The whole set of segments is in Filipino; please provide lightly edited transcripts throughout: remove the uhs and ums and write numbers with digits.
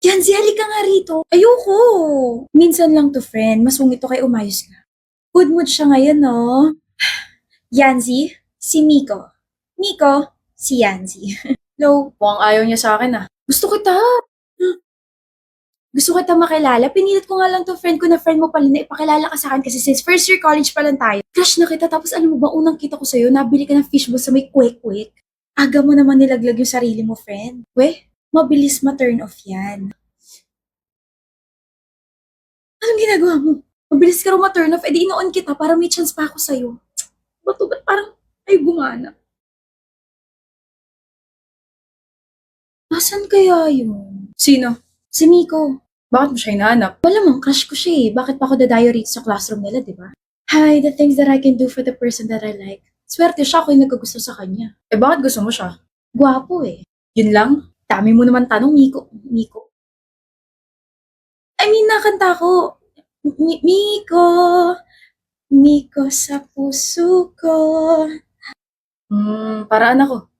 Yanzi, halika nga rito. Ayoko. Minsan lang to, friend. Masungit to kay umayos ka. Good mood siya ngayon, no? Yanzi, si Miko. Miko, si Yanzi. Hello, mukhang ayaw niya sa akin ah. Gusto kita. Gusto kita makilala. Pinilit ko nga lang to friend ko na friend mo pala na ipakilala ka sa akin kasi since first year college pa lang tayo. Crush na kita tapos alam mo ba unang kita ko sa'yo, nabili ka ng fishbowl sa may kwek-kwek. Aga mo naman nilaglag yung sarili mo, friend. Weh, mabilis ma-turn off yan. Anong ginagawa mo? Mabilis ka raw ma-turn off, edi ino-on kita para may chance pa ako sa'yo. Ba't parang ay gumana? Nasaan kaya yun? Sino? Si Miko. Bakit mo siya hinahanap? Wala mang crush ko siya eh. Bakit pa ako dadayo rito sa classroom nila, di ba? Hi, the things that I can do for the person that I like. Swerte siya ako yung nagkagusto sa kanya. Eh bakit gusto mo siya? Gwapo eh. Yun lang? Dami mo naman tanong, Miko. Miko. I mean, nakanta ko. Miko. Miko sa puso ko. Paraan ako.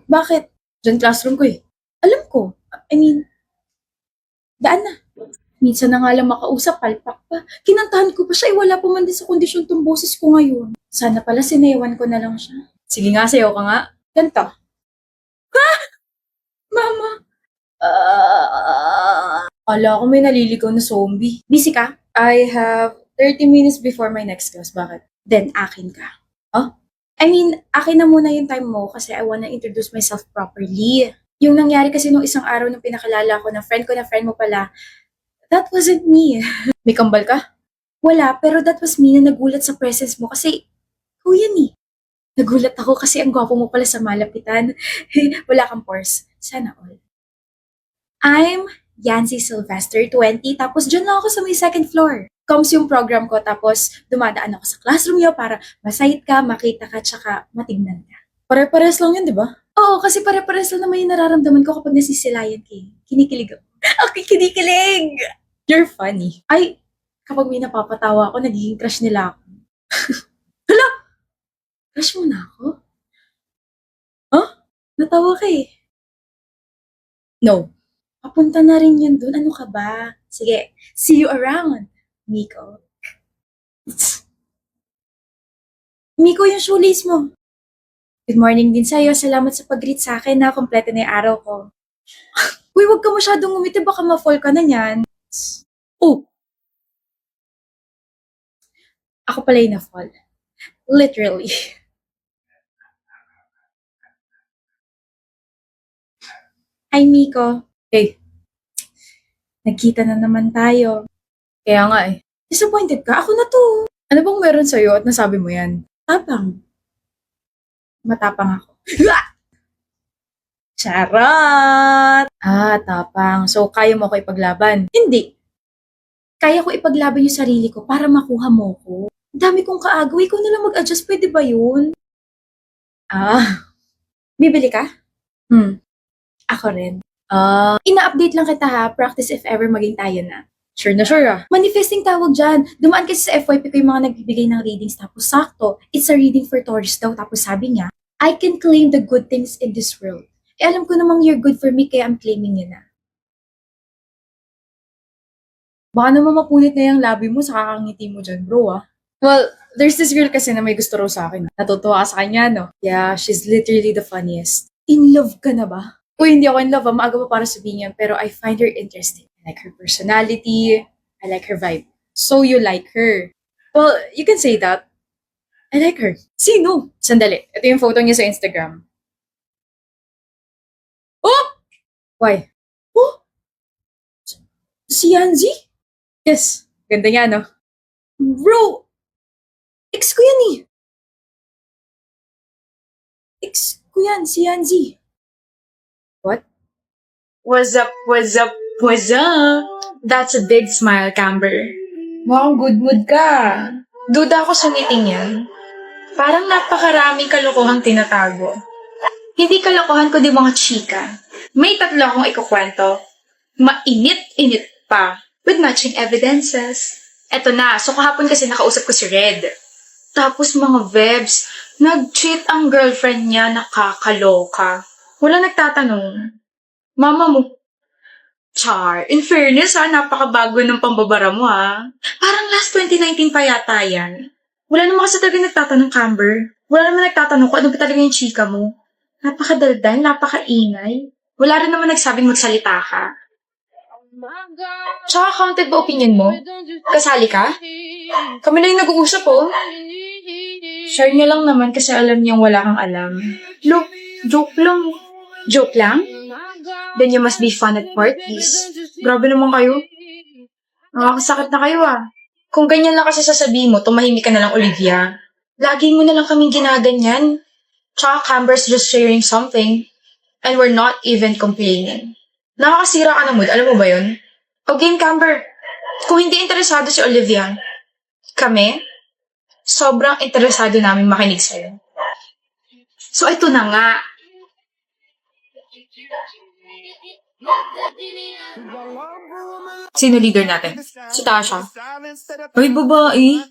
Bakit? Diyan classroom ko eh. Alam ko. I mean, daan na. Minsan na nga lang makausap, palpak pa. Kinantahan ko pa siya, wala pa man din sa kondisyon tong boses ko ngayon. Sana pala sinewan ko na lang siya. Sige nga, sayaw ka nga. Ganto. Mama! Ala ko may naliligaw na zombie. Busy ka? I have 30 minutes before my next class. Bakit? Then, akin ka. Huh? I mean, akin na muna yung time mo kasi I wanna introduce myself properly. Yung nangyari kasi nung isang araw nung pinakilala ko na friend mo pala, that wasn't me. May kambal ka? Wala, pero that was me na nagulat sa presence mo kasi, ikaw yan eh. Nagulat ako kasi ang gwapo mo pala sa malapitan. Wala kang pores. Sana all. I'm Yancy Sylvester, 20, tapos dyan lang ako sa may second floor. Comes yung program ko, tapos dumadaan ako sa classroom niyo para masayit ka, makita ka, tsaka matignan ka. Pare-pares lang yun, di ba? Oo, kasi pare-pares lang naman yung nararamdaman ko kapag nasisilayan ka. Kinikilig ako. Okay, kinikilig! You're funny. Ay, kapag may napapatawa ako, nagiging crush nila ako. Hala! Crush mo na ako? Huh? Natawa ka eh. No. Papunta na rin yun dun. Ano ka ba? Sige, see you around, Miko. Miko, yung shoelace mo. Good morning din sa'yo. Salamat sa pag-greet sa akin na kompleto na yung araw ko. Uy, wag ka masyadong ngumiti. Baka ma-fall ka na niyan. Oh! Ako pala yung na-fall. Literally. Hi, Miko. Hey. Nagkita na naman tayo. Kaya nga eh. Disappointed ka? Ako na to. Ano bang meron sa'yo at nasabi mo yan? Tapang. Matapang ako. Charot! Tapang. So, kaya mo ko ipaglaban? Hindi. Kaya ko ipaglaban yung sarili ko para makuha mo ko. Dami kong kaagaw. Ikaw na lang mag-adjust. Pwede ba yun? Bibili ka? Ako rin. Ina-update lang kita ha. Practice if ever maging tayo na. Sure na sure ah. Manifesting tawag dyan. Dumaan kasi sa FYP ko yung mga nagbibigay ng readings tapos sakto, it's a reading for Taurus daw. Tapos sabi niya, I can claim the good things in this world. Eh alam ko namang you're good for me kaya I'm claiming yun na. Baka naman mapunit na yung labi mo sa kakangiti mo dyan bro ah. Well, there's this girl kasi na may gusto raw sa akin. Natutuwa ka sa kanya no? Yeah, she's literally the funniest. In love ka na ba? Uy, hindi ako in love. Maaga pa para sabihin yan. Pero I find her interesting. I like her personality. I like her vibe. So you like her. Well, you can say that. I like her. Sino? Sandali. Ito yung photo niya sa Instagram. Oh! Why? Oh! Si Yanzi? Yes. Ganda niya, no? Bro! Ex ko yan eh. Ex ko yan, si Yanzi. What? What's up, what's up, what's up? That's a big smile, Camber. Mukhang good mood ka. Duda ako sa ngiting yan. Parang napakaraming kalokohang tinatago. Hindi kalokohan kundi mga chika. May 3 akong ikukwento. Mainit-init pa. With matching evidences. Eto na, so kahapon kasi nakausap ko si Red. Tapos mga vebs, nag-cheat ang girlfriend niya, nakakaloka. Wala nagtatanong. Mama mo, Char, in fairness napakabago ng pambabara mo Parang last 2019 pa yata yan. Wala naman kasi talaga nagtatanong, Camber. Wala naman nagtatanong kung ano ba talaga yung chika mo. Napakadaldal, napakaingay. Wala rin naman nagsabing magsalita ka. Tsaka counted ba opinion mo? Kasali ka? Kami na yung nag-uusap Share niya lang naman kasi alam niyang wala kang alam. Look, joke lang. Joke lang? Then you must be fun at parties. Grabe naman kayo. Nakakasakit na kayo Kung ganyan lang kasi sasabihin mo, tumahimik ka na lang, Olivia. Lagi mo na lang kaming ginaganyan. Tsaka Camber's just sharing something. And we're not even complaining. Nakakasira ka ng mood, alam mo ba yun? O game, Camber. Kung hindi interesado si Olivia, kami, sobrang interesado namin makinig sa'yo. So ito na nga. Sino leader natin? Si Tasha. Ay, babae.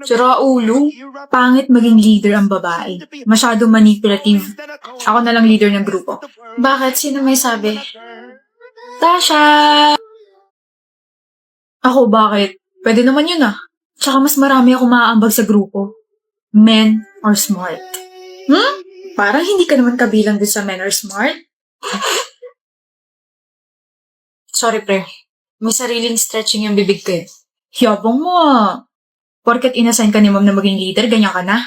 Sira ulo. Pangit maging leader ang babae. Masyado manipulative. Ako na lang leader ng grupo. Bakit? Sino may sabi? Tasha! Ako, bakit? Pwede naman yun Tsaka mas marami ako maaambag sa grupo. Men are smart. Parang hindi ka naman kabilang din sa men are smart. Sorry, pre. May sariling stretching yung bibig ko Yabang mo Porket inassign ka ni ma'am na maging leader, ganyan ka na.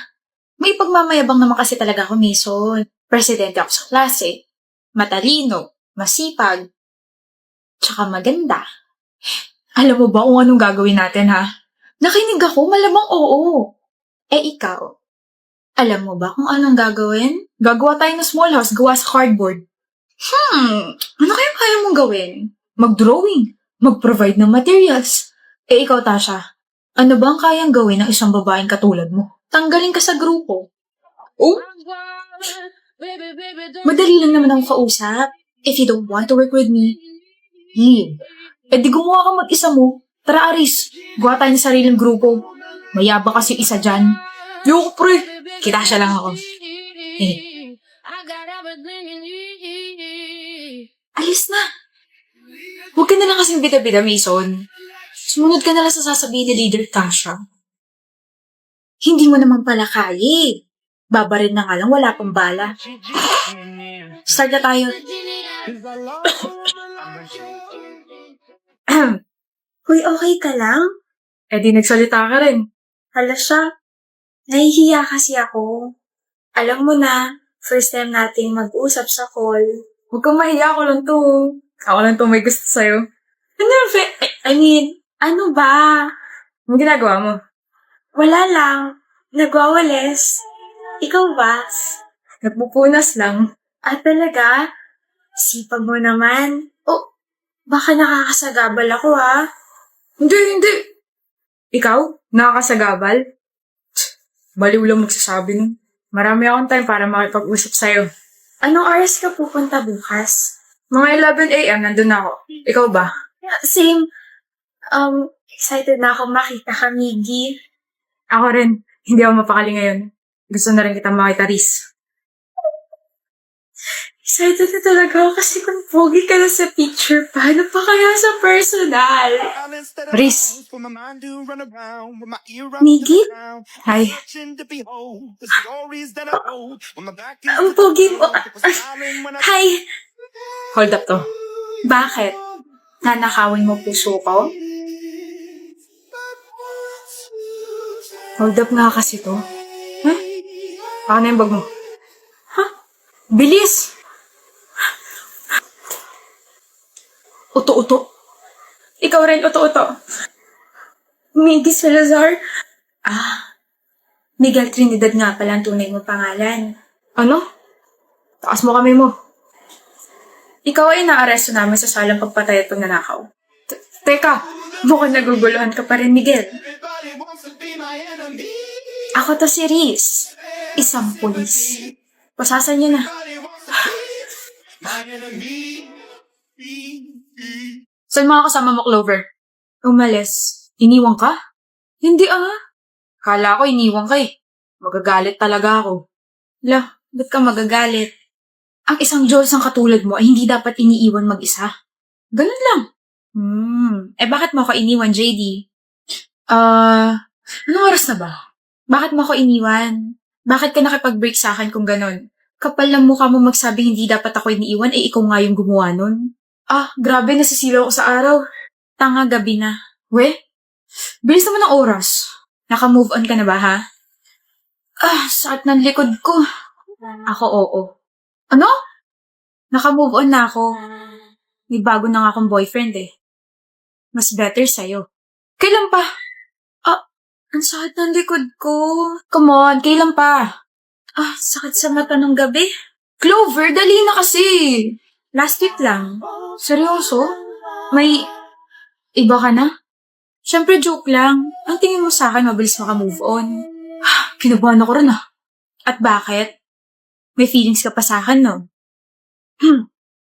May pagmamayabang naman kasi talaga ako, Mason. Presidente ako sa klase. Matalino, masipag, tsaka maganda. Alam mo ba kung anong gagawin natin, Nakinig ako, malamang oo. Ikaw, alam mo ba kung anong gagawin? Gagawa tayo ng small house, gawa sa cardboard. Ano kaya mong gawin? Mag-drawing, mag-provide ng materials. Ikaw, Tasha, ano ba ang kayang gawin ng isang babaeng katulad mo? Tanggalin ka sa grupo. Madali lang naman akong kausap. If you don't want to work with me, leave. Di gumawa ka mag-isa mo. Tara, Aris. Gawa tayo ng sariling grupo. Mayabang kasi isa dyan. Yoko, pre. Kita siya lang ako. Alis na. Huwag ka na lang kasing bida-bida, Mason. Sumunod ka na lang sa sasabihin ni Leader Tasha. Hindi mo naman pala kaya Babarin na nga lang, wala pang bala. Start na tayo. Hoy, okay ka lang? Di nagsalita ka rin. Hala siya. Nahihiya kasi ako. Alam mo na, first time nating mag-usap sa call. Huwag kang mahiya, ako lang to. Ako lang to may gusto sa'yo. Ano ba? Anong ginagawa mo? Wala lang. Nagwawalis. Ikaw ba? Nagpupunas lang. Talaga? Sipag mo naman. Baka nakakasagabal ako Hindi. Ikaw? Nakakasagabal? Baliw lang magsasabi nun. Marami akong time para makipag-usap sa'yo. Anong oras ka pupunta bukas? Mga 11 a.m. nandun ako. Ikaw ba? Same. Excited na ako makita ka, Miggy. Ako rin. Hindi ako mapakali ngayon. Gusto na rin kita makita, Riz. Excited na talaga ako kasi kung pogi ka na sa picture, paano pa kaya sa personal? Riz. Miggy? Hi. Ang pogi mo. Hi. Hold up to. Bakit? Nanakawin mo puso ko? Hold up nga kasi to. Ako na yung bag mo. Bilis! Uto-uto. Ikaw rin, uto-uto. Miggy Salazar? Miguel Trinidad nga pala ang tunay mong pangalan. Ano? Taas mo kami mo. Ikaw ay naaresto namin sa salang pagpatay at pagnanakaw. Teka, mukhang naguguluhan ka pa rin, Miguel. Ako to si Riz. Isang pulis. Pasasan niya na. Saan mga kasama mo, Clover? Umalis. Iniwan ka? Hindi Kala ko iniwan ka Magagalit talaga ako. Ba't ka magagalit? Ang isang Diyos ang katulad mo ay hindi dapat iniiwan mag-isa. Ganun lang. Bakit mo ako iniwan, JD? Anong oras na ba? Bakit mo ako iniwan? Bakit ka nakipag-break sa akin kung ganun? Kapal ng mukha mo magsabi hindi dapat ako iniiwan, ikaw nga yung gumawa nun. Grabe, nasisilaw ako sa araw. Tanga, gabi na. Bilis naman ng oras. Naka-move on ka na ba, ha? Sakit ng likod ko. Ako, oo. Ano? Naka-move on na ako. May bago na nga akong boyfriend eh. Mas better sa'yo. Kailan pa? Ang sakit ng likod ko. Come on, kailan pa? Sakit sa mata ng gabi. Clover, dali na kasi. Last week lang. Seryoso? May iba ka na? Siyempre, joke lang. Ang tingin mo sa akin, mabilis maka-move on. Kinabahan ako rin At bakit? May feelings ka pa sa akin, no?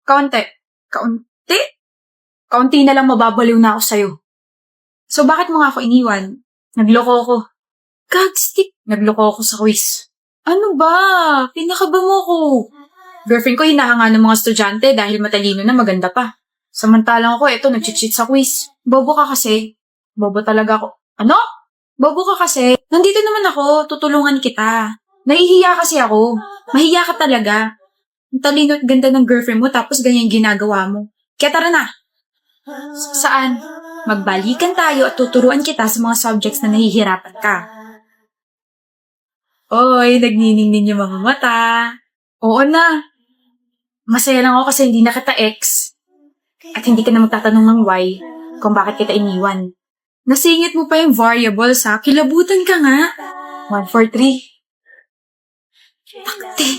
Kaunti. Kaunti? Kaunti na lang mababaliw na ako sa'yo. So, bakit mo nga ako iniwan? Nagloko ako. Gagstick. Nagloko ako sa quiz. Ano ba? Pinakaba mo ko. Girlfriend ko hinahanga ng mga estudyante dahil matalino na maganda pa. Samantalang ako, nag-cheat sa quiz. Bobo ka kasi. Bobo talaga ako. Ano? Bobo ka kasi. Nandito naman ako, tutulungan kita. Nahihiya kasi ako. Mahiya ka talaga. Ang talino at ganda ng girlfriend mo tapos ganyan ginagawa mo. Kaya tara na. Saan? Magbalikan tayo at tuturuan kita sa mga subjects na nahihirapan ka. Oy, nagniningning yung mga mata. Oo na. Masaya lang ako kasi hindi na kita ex. At hindi ka na magtatanong ng why kung bakit kita iniwan. Nasingit mo pa yung variables ha. Kilabutan ka nga. 1, 4, 3. Takti.